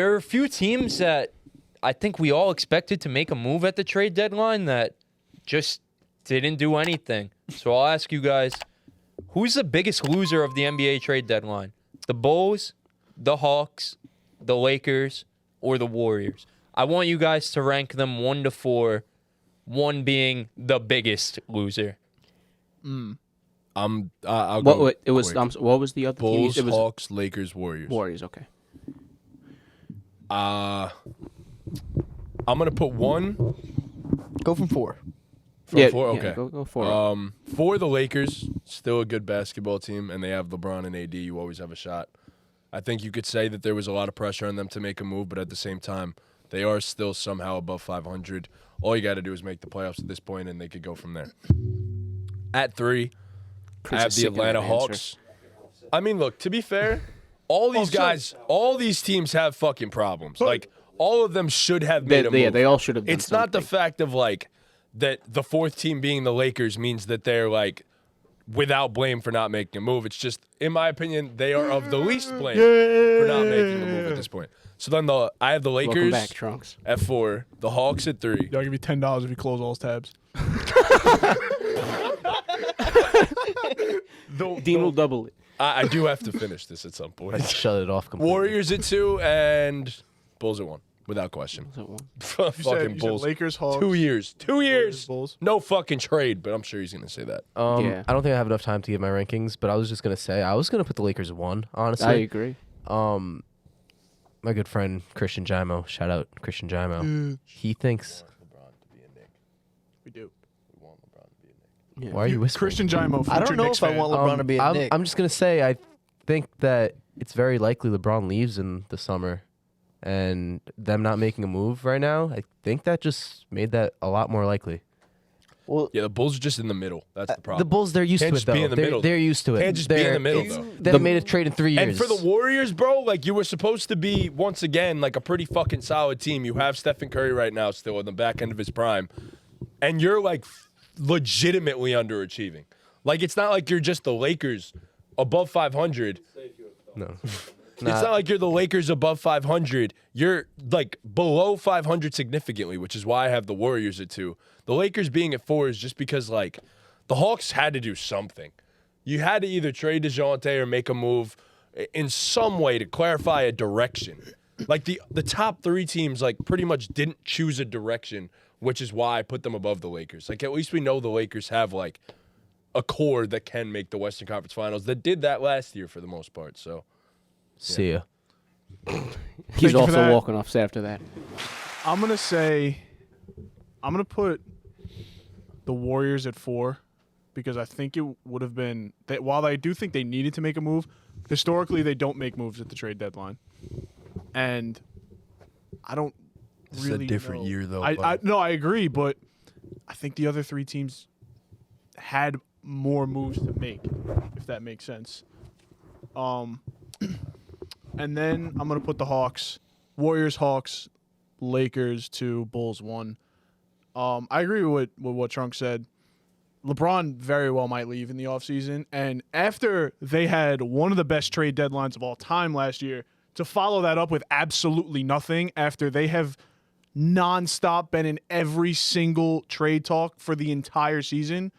There are a few teams that I think we all expected to make a move at the trade deadline that just didn't do anything. So I'll ask you guys, who's the biggest loser of the NBA trade deadline? The Bulls, the Hawks, the Lakers, or the Warriors? I want you guys to rank them 1 to 4, 1 being the biggest loser. I'll go It was quick. what was the other Bulls, team? It was Hawks, Lakers, Warriors. Warriors. Okay. I'm gonna put 1 Go from 4. from 4. Okay. Go for it. For the Lakers, still a good basketball team, and they have LeBron and AD. You always have a shot. I think you could say that there was a lot of pressure on them to make a move, but at the same time, they are still somehow above 500. All you got to do is make the playoffs at this point, and they could go from there. At 3, I have the Atlanta Hawks. I mean, look, to be fair, all these guys, all these teams have fucking problems. Like, all of them should have made a move. Yeah, they all should have done It's not the something. fact of, like, that the 4th team being the Lakers means that they're, like, without blame for not making a move. It's just, in my opinion, they are of the least blame for not making a move at this point. So then I have the Welcome Lakers back, Trunks. at 4, the Hawks at 3. I'll give you $10 if you close all his tabs. Dean will double it. I do have to finish this at some point. Shut it off completely. Warriors at 2 and Bulls at 1, without question. You Fucking said Bulls. Lakers, Hawks. 2 years. 2 years. Bulls. No fucking trade, but I'm sure he's going to say that. Yeah. I don't think I have enough time to give my rankings, but I was just gonna say I was gonna put the Lakers at 1. Honestly, I agree. My good friend Christian Jimo, shout out Christian Jimo. He thinks. We do. Yeah. Why are you whispering? Christian Jimo, future I don't know Knicks if I fan. want LeBron to be a Knick. I'm just gonna say I think that it's very likely LeBron leaves in the summer, and them not making a move right now, I think that just made that a lot more likely. Well, Yeah, the Bulls are just in the middle. That's the problem. the Bulls, they're used Can't to it just though. be in the middle. They're used to it. Can't just be in the middle, though. They haven't made a trade in 3 years. And for the Warriors, bro, like you were supposed to be, once again, like a pretty fucking solid team. You have Stephen Curry right now still on the back end of his prime. And you're like legitimately underachieving. Like it's not like you're just the Lakers above 500. no. It's not like you're the Lakers above 500. You're like below 500 significantly, which is why I have the Warriors at 2. The Lakers being at 4 is just because like the Hawks had to do something. You had to either trade DeJounte or make a move in some way to clarify a direction. Like the top 3 teams like pretty much didn't choose a direction, which is why I put them above the Lakers. Like at least we know the Lakers have like a core that can make the Western Conference Finals that did that last year for the most part. So See ya. He's you for also that. walking off after that. I'm going to put the Warriors at 4 because I think it would have been that while I do think they needed to make a move, historically they don't make moves at the trade deadline. And I don't This is really a different know. year, though, No, I agree, but I think the other 3 teams had more moves to make, if that makes sense. And then I'm going to put the Hawks, Warriors, Hawks, Lakers 2, Bulls 1. I agree with what Trunk said. LeBron very well might leave in the offseason. And after they had one of the best trade deadlines of all time last year, to follow that up with absolutely nothing after they have nonstop been in every single trade talk for the entire season,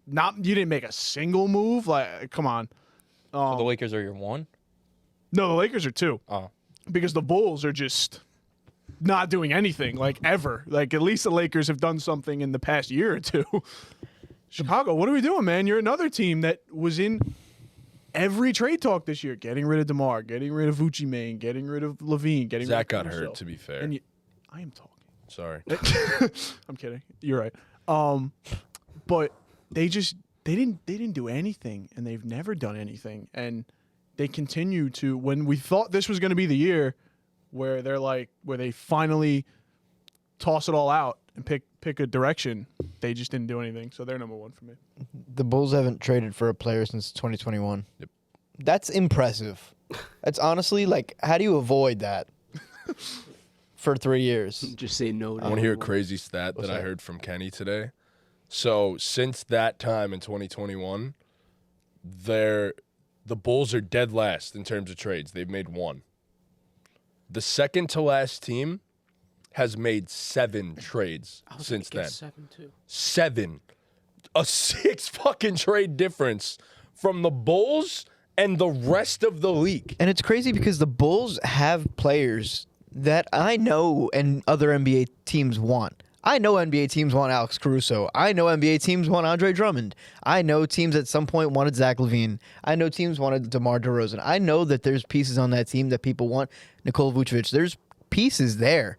you didn't make a single move. Like, come on. So the Lakers are your 1? No, the Lakers are 2. Oh. Because the Bulls are just not doing anything, like, ever. Like, at least the Lakers have done something in the past year or 2. Chicago, what are we doing, man? You're another team that was in every trade talk this year. Getting rid of DeMar, getting rid of Vucci Main, getting rid of Levine, getting Zach rid of got Caruso. hurt, to be fair. And I am talking. Sorry. I'm kidding. You're right. But they didn't do anything, and they've never done anything. And they continue to, when we thought this was going to be the year where they finally toss it all out and pick a direction, they just didn't do anything. So they're number 1 for me. The Bulls haven't traded for a player since 2021. Yep. That's impressive. That's honestly, like, how do you avoid that for 3 years? Just say no. I want to hear a crazy stat that I heard from Kenny today. So since that time in 2021, the Bulls are dead last in terms of trades. They've made 1. The second to last team has made 7 trades I was since gonna then. guess 7 too. 7. A 6 fucking trade difference from the Bulls and the rest of the league. And it's crazy because the Bulls have players that I know and other NBA teams want. I know NBA teams want Alex Caruso. I know NBA teams want Andre Drummond. I know teams at some point wanted Zach LaVine. I know teams wanted DeMar DeRozan. I know that there's pieces on that team that people want. Nikola Vucevic. There's pieces there.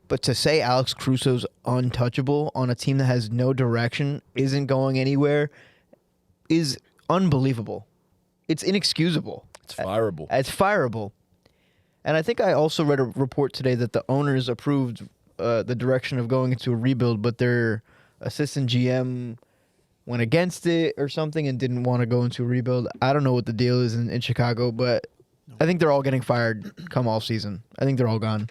But to say Alex Caruso's untouchable on a team that has no direction, isn't going anywhere, is unbelievable. It's inexcusable. It's fireable. It's fireable. And I think I also read a report today that the owners approved the direction of going into a rebuild, but their assistant GM went against it or something and didn't want to go into a rebuild. I don't know what the deal is in Chicago, but I think they're all getting fired come off season. I think they're all gone.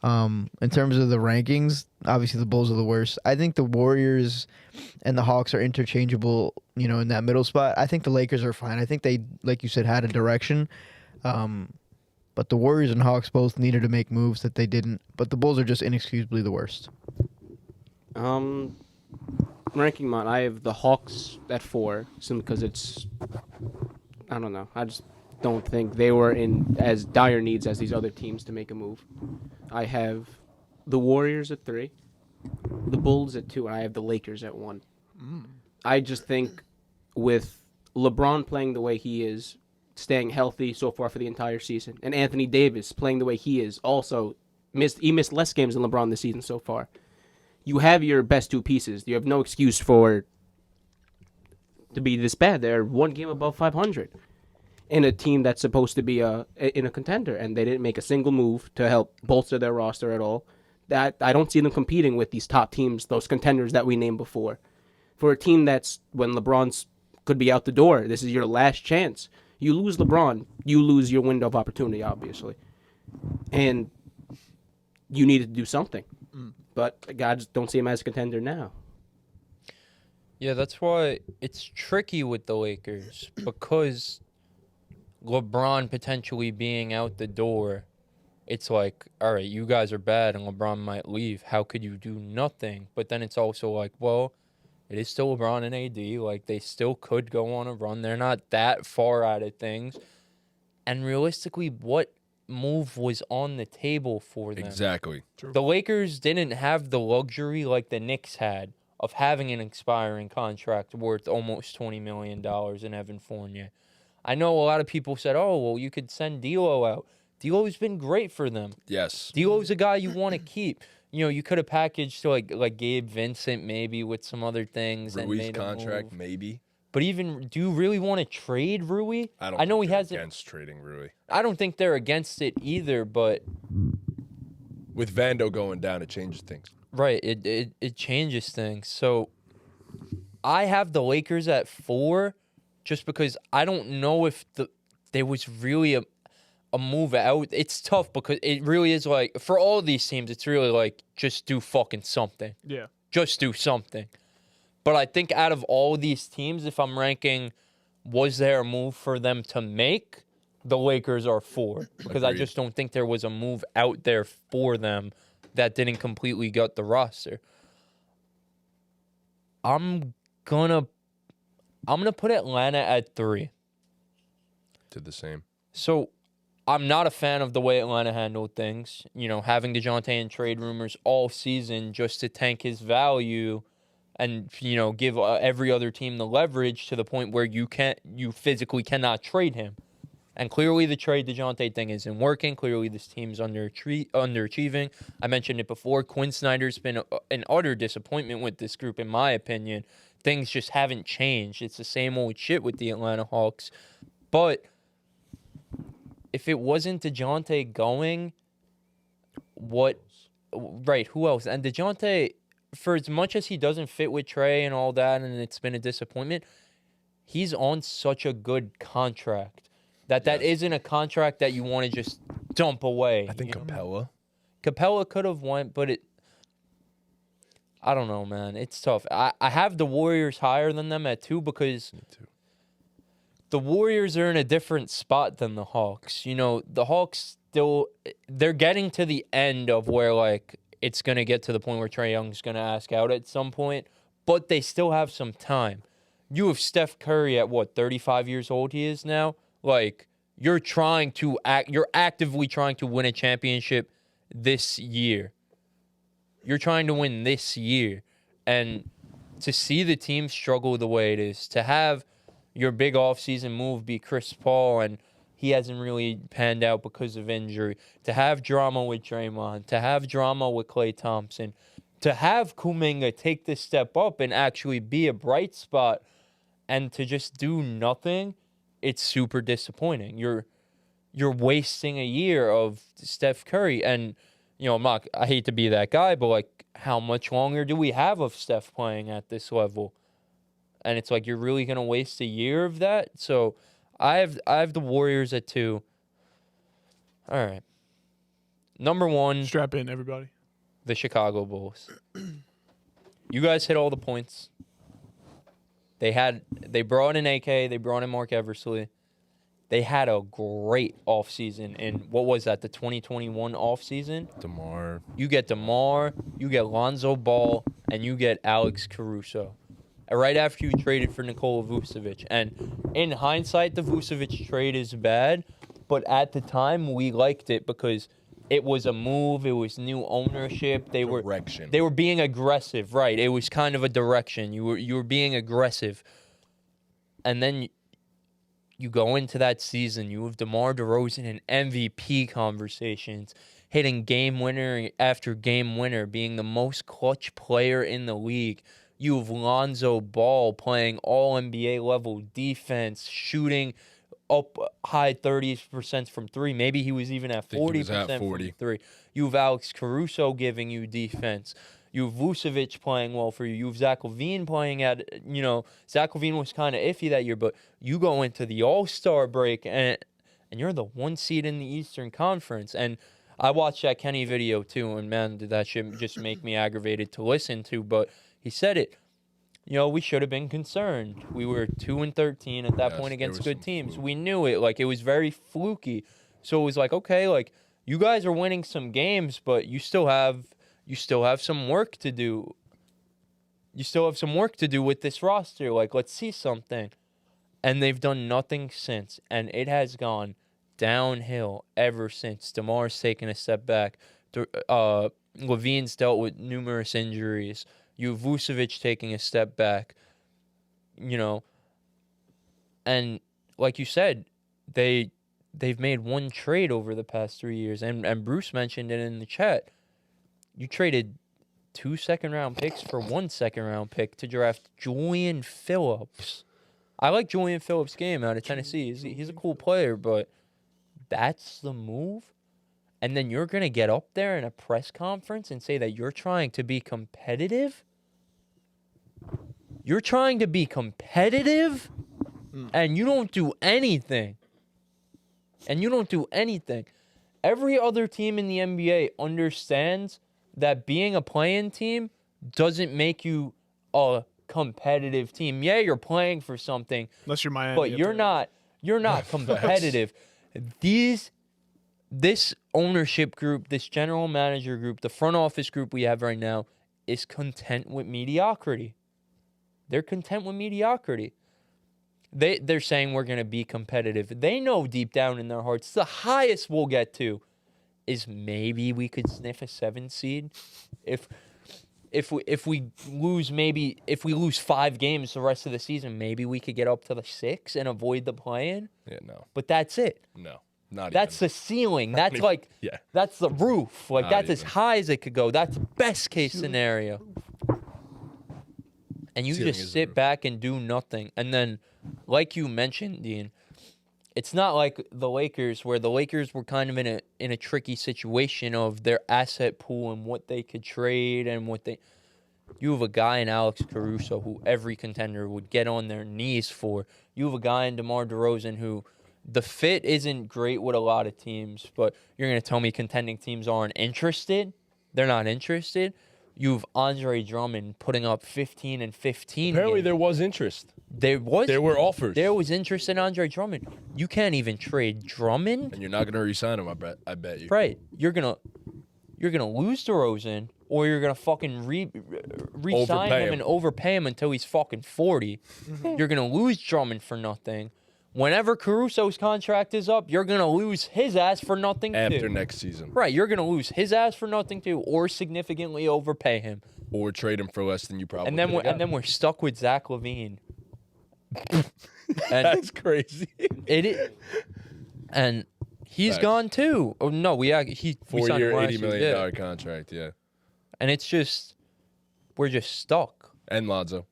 In terms of the rankings, obviously the Bulls are the worst. I think the Warriors and the Hawks are interchangeable, in that middle spot. I think the Lakers are fine. I think they, like you said, had a direction. But the Warriors and Hawks both needed to make moves that they didn't. But the Bulls are just inexcusably the worst. Ranking mine, I have the Hawks at 4, simply because I don't know. I just don't think they were in as dire needs as these other teams to make a move. I have the Warriors at 3, the Bulls at 2, and I have the Lakers at 1. I just think with LeBron playing the way he is, staying healthy so far for the entire season, and Anthony Davis playing the way he is, also missed less games than LeBron this season so far. You have your best 2 pieces. You have no excuse to be this bad. They're 1 game above 500 in a team that's supposed to be in a contender, and they didn't make a single move to help bolster their roster at all. That I don't see them competing with these top teams, those contenders that we named before. For a team that's, when LeBron's could be out the door, this is your last chance. You lose LeBron, you lose your window of opportunity, obviously. And you need to do something. But I just don't see him as a contender now. Yeah, that's why it's tricky with the Lakers, because LeBron potentially being out the door, it's like, all right, you guys are bad and LeBron might leave. How could you do nothing? But then it's also like, well, it is still LeBron and AD. Like, they still could go on a run. They're not that far out of things. And realistically, what move was on the table for them? Exactly. The Lakers didn't have the luxury like the Knicks had of having an expiring contract worth almost $20 million in Evan Fournier. I know a lot of people said, oh, well, you could send D'Lo out. D'Lo's been great for them. Yes. D'Lo's a guy you want to keep. You could have packaged like Gabe Vincent maybe with some other things. Rui's and made contract, a move. maybe. But even, do you really want to trade Rui? I know he has against trading Rui. I don't think they're against it either, but With Vando going down, it changes things. right, it changes things. So I have the Lakers at 4 just because I don't know if there was really a move out. It's tough because it really is like, for all these teams, it's really like, just do fucking something. Yeah. Just do something. But I think out of all these teams, if I'm ranking, was there a move for them to make? The Lakers are 4. Because I Agreed. just don't think there was a move out there for them that didn't completely gut the roster. I'm gonna put Atlanta at 3. Did the same. So I'm not a fan of the way Atlanta handled things. Having DeJounte in trade rumors all season just to tank his value and, give every other team the leverage to the point where you physically cannot trade him. And clearly the trade DeJounte thing isn't working. Clearly this team's underachieving. I mentioned it before. Quinn Snyder's been an utter disappointment with this group, in my opinion. Things just haven't changed. It's the same old shit with the Atlanta Hawks. But if it wasn't DeJounte going, who else? And DeJounte, for as much as he doesn't fit with Trey and all that, and it's been a disappointment, he's on such a good contract that isn't a contract that you want to just dump away. I think Capella could have went, but I don't know, man. It's tough. I have the Warriors higher than them at 2 because the Warriors are in a different spot than the Hawks. The Hawks still they're getting to the end of where like it's gonna get to the point where Trae Young's gonna ask out at some point, but they still have some time. You have Steph Curry at what 35 years old he is now. Like you're actively trying to win a championship this year. You're trying to win this year, and to see the team struggle the way it is, to have your big offseason move be Chris Paul and he hasn't really panned out because of injury, to have drama with Draymond, to have drama with Klay Thompson, to have Kuminga take this step up and actually be a bright spot, and to just do nothing, it's super disappointing. You're wasting a year of Steph Curry, and I hate to be that guy, but like, how much longer do we have of Steph playing at this level? And it's like, you're really gonna waste a year of that. So I have the Warriors at 2. All right, number 1, Strap in, everybody. the Chicago Bulls. You guys hit all the points. They brought in AK. They brought in Mark Eversley. They had a great offseason in, what was that, the 2021 offseason? DeMar. You get DeMar, you get Lonzo Ball, and you get Alex Caruso. Right after you traded for Nikola Vucevic. And in hindsight, the Vucevic trade is bad, but at the time, we liked it because it was a move. It was new ownership. Direction. They were being aggressive, right? It was kind of a direction. You were being aggressive. And then you go into that season, you have DeMar DeRozan in MVP conversations, hitting game winner after game winner, being the most clutch player in the league. You have Lonzo Ball playing all NBA level defense, shooting up high 30% from 3. Maybe he was even at 40% from 3. You have Alex Caruso giving you defense. You have Vucevic playing well for you. You have Zach LaVine playing at, Zach LaVine was kind of iffy that year, but you go into the All-Star break and you're the 1 seed in the Eastern Conference. And I watched that Kenny video too, and man, did that shit just make me aggravated to listen to. But he said it. We should have been concerned. We were 2-13 at that point against good teams. We knew it. Like, it was very fluky. So it was like, okay, like, you guys are winning some games, but you still have some work to do. You still have some work to do with this roster. Like, let's see something. And they've done nothing since. And it has gone downhill ever since. DeMar's taken a step back. Levine's dealt with numerous injuries. You have Vucevic taking a step back. And like you said, they've made 1 trade over the past 3 years. And Bruce mentioned it in the chat. You traded 2 second-round picks for 1 second-round pick to draft Julian Phillips. I like Julian Phillips' game out of Tennessee. He's a cool player, but that's the move? And then you're going to get up there in a press conference and say that you're trying to be competitive? You're trying to be competitive? And you don't do anything. Every other team in the NBA understands that being a play-in team doesn't make you a competitive team. Yeah, you're playing for something, Unless you're Miami. but you're not competitive. This ownership group, this general manager group, the front office group we have right now is content with mediocrity. They're content with mediocrity. They're saying we're going to be competitive. They know deep down in their hearts the highest we'll get to is maybe we could sniff a 7 seed. If we lose 5 games the rest of the season, maybe we could get up to the 6 and avoid the play-in. Yeah, no. But that's it. No. Not That's even. the ceiling. That's even. like Yeah. that's the roof. Like Not that's as even. high as it could go. That's best case scenario. And you Ceiling just is the sit roof. back and do nothing. And then, like you mentioned, Dean, it's not like the Lakers, where the Lakers were kind of in a tricky situation of their asset pool and what they could trade and what they. You have a guy in Alex Caruso who every contender would get on their knees for. You have a guy in DeMar DeRozan who the fit isn't great with a lot of teams, but you're going to tell me contending teams aren't interested? They're not interested. You have Andre Drummond putting up 15 and 15. Apparently, games. there was interest. There There were offers. There was interest in Andre Drummond. You can't even trade Drummond. And you're not going to re-sign him, I bet you. Right. You're gonna lose DeRozan, or you're gonna fucking re-sign Overpay him him. and overpay him until he's fucking 40. You're gonna lose Drummond for nothing. Whenever Caruso's contract is up, you're gonna lose his ass for nothing After too. next season. Right. You're gonna lose his ass for nothing too, or significantly overpay him. Or trade him for less than you probably And then could've got. we're stuck with Zach LaVine. And That's crazy. and he's Facts. gone too. Oh no, we signed him 4-year, last $80 year, million yeah. contract, yeah. And it's just we're just stuck. And Lonzo.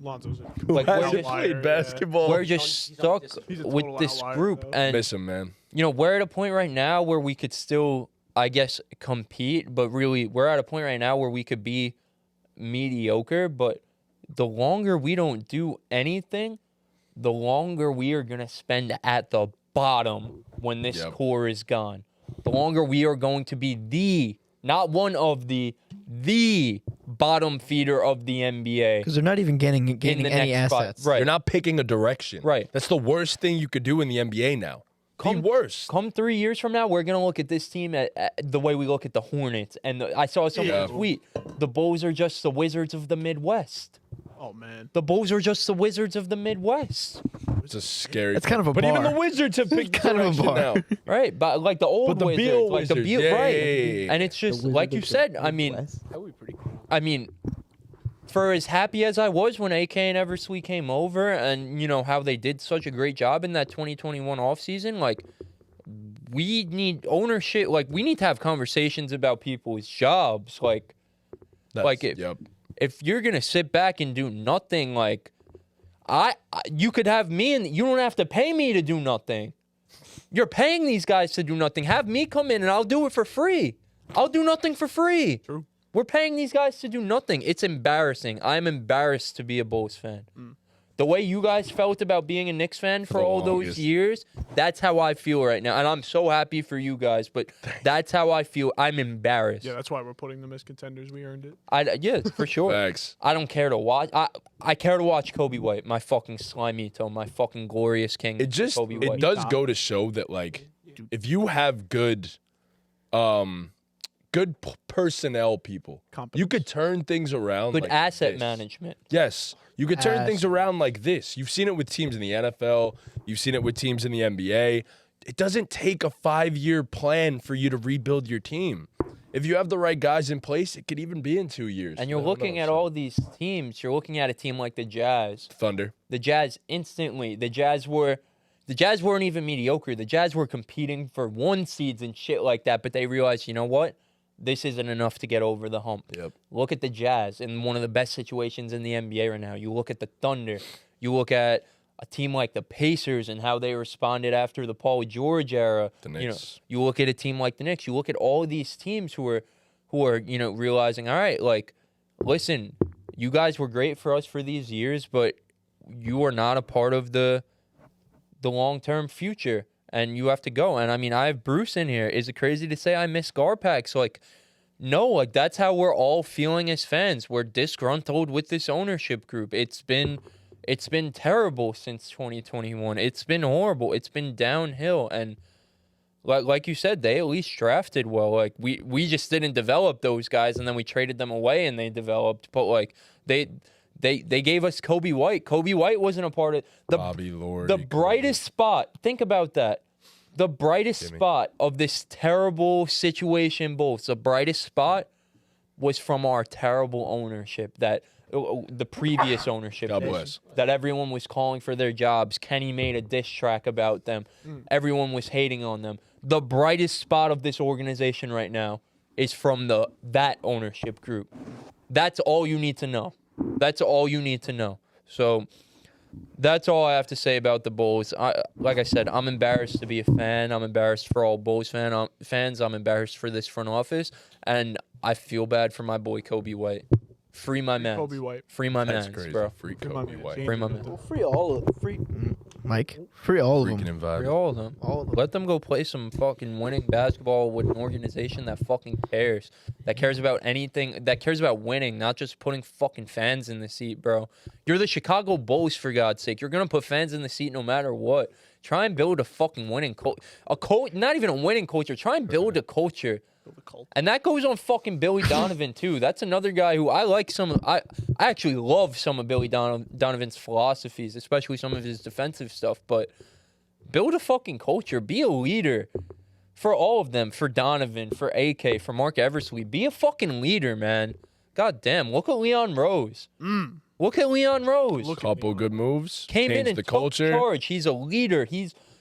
Lonzo's a Like, total we're just- outlier, played basketball. We're just stuck He's a with total this outlier, group, though. and Miss him, man. we're at a point right now where we could still, I guess, compete, but really, we're at a point right now where we could be mediocre. But the longer we don't do anything, the longer we are gonna spend at the bottom when this Yep. core is gone. The longer we are going to be not one of the bottom feeder of the NBA. Because they're not even gaining in the any next spot. assets. Right. You're not picking a direction. Right. That's the worst thing you could do in the NBA now. The worst. Come 3 years from now, we're gonna look at this team at the way we look at the Hornets. And I saw someone Yeah. tweet: the Bulls are just the Wizards of the Midwest. Oh man. The Bulls are just the Wizards of the Midwest, It's a scary. That's kind of a But even bar. the Wizards have picked kind of a direction bar. now. right? But like the old But the Wizards, Beal like the Wizards, Beal, yeah, right? yeah, yeah, yeah. And it's just like you said. I mean, That would be pretty cool. I mean, for as happy as I was when AK and Eversley came over, and how they did such a great job in that 2021 offseason, like. We need ownership. Like, we need to have conversations about people's jobs. Like That's- if- yep. if you're gonna sit back and do nothing, like you could have me, and you don't have to pay me to do nothing. You're paying these guys to do nothing. Have me come in and I'll do it for free. I'll do nothing for free. True. We're paying these guys to do nothing. It's embarrassing. I'm embarrassed to be a Bulls fan. The way you guys felt about being a Knicks fan for the all those longest. years, that's how I feel right now. And I'm so happy for you guys, but that's how I feel. I'm embarrassed. Yeah, that's why we're putting them as contenders. We earned it. Yeah, for sure. Facts. I don't care to watch. I care to watch Kobe White, my fucking slimy toe, my fucking glorious king. It just Kobe it White. does go to show that like if you have good personnel people, you Competence. could turn things around. Good like asset this. management. Yes, you could turn things Asset. around like this. You've seen it with teams in the NFL. You've seen it with teams in the NBA. It doesn't take a 5-year plan for you to rebuild your team. If you have the right guys in place, it could even be in 2 years. And you're I don't looking know, at so- all these teams. You're looking at a team like the Jazz. Thunder. The Jazz instantly. The Jazz weren't even mediocre. The Jazz were competing for 1 seeds and shit like that. But they realized, you know what? This isn't enough to get over the hump. Yep. Look at the Jazz in one of the best situations in the NBA right now. You look at the Thunder. You look at a team like the Pacers and how they responded after the Paul George era. The Knicks. You look at a team like the Knicks. You look at all of these teams who are realizing, all right, like, listen, you guys were great for us for these years, but you are not a part of the long-term future, and you have to go. And I mean, I have Bruce in here. Is it crazy to say I miss Garpax? Like, no, like that's how we're all feeling as fans. We're disgruntled with this ownership group. It's been terrible since 2021. It's been horrible. It's been downhill. And like you said, they at least drafted well. Like we just didn't develop those guys, and then we traded them away and they developed. But like they gave us Kobe White. Kobe White wasn't a part of Bobby Lord. the brightest spot. Think about that. The brightest spot of this terrible situation, Bulls. The brightest spot was from our terrible ownership. The previous ownership. God bless. That everyone was calling for their jobs. Kenny made a diss track about them. Everyone was hating on them. The brightest spot of this organization right now is from that ownership group. That's all you need to know. That's all you need to know. So that's all I have to say about the Bulls. Like I said, I'm embarrassed to be a fan. I'm embarrassed for all Bulls fans. I'm embarrassed for this front office. And I feel bad for my boy Kobe White. Free my man. Kobe White. Free my That's man, crazy. bro. Free Free my Kobe man. White. Free my man. Free all of free. Mike. Free all of Freaking them. invited. For all of them. All of them. Let them go play some fucking winning basketball with an organization that fucking cares. That cares about anything. That cares about winning, not just putting fucking fans in the seat, bro. You're the Chicago Bulls, for God's sake. You're going to put fans in the seat no matter what. Try and build a fucking winning culture. Not even a winning culture. Try and build a culture. And that goes on fucking Billy Donovan, too. That's another guy who I like I actually love some of Billy Donovan's philosophies, especially some of his defensive stuff. But build a fucking culture. Be a leader. For all of them. For Donovan, for AK, for Mark Eversley. Be a fucking leader, man. God damn. Look at Leon Rose. Look at Leon Rose. Couple good moves. Came in Changed and the took culture. charge. He's a leader.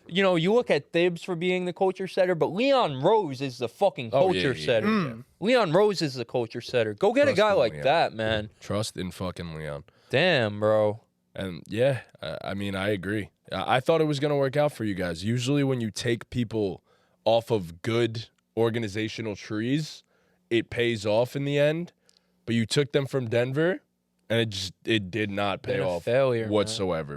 You look at Thibs for being the culture setter, but Leon Rose is the fucking culture setter. Leon Rose is the culture setter. Go get a Trust guy in like Leon. that, man. Trust in fucking Leon. Damn, bro. And yeah, I mean, I agree. I thought it was going to work out for you guys. Usually when you take people off of good organizational trees, it pays off in the end. But you took them from Denver, and it did not pay Been a off failure, man. whatsoever.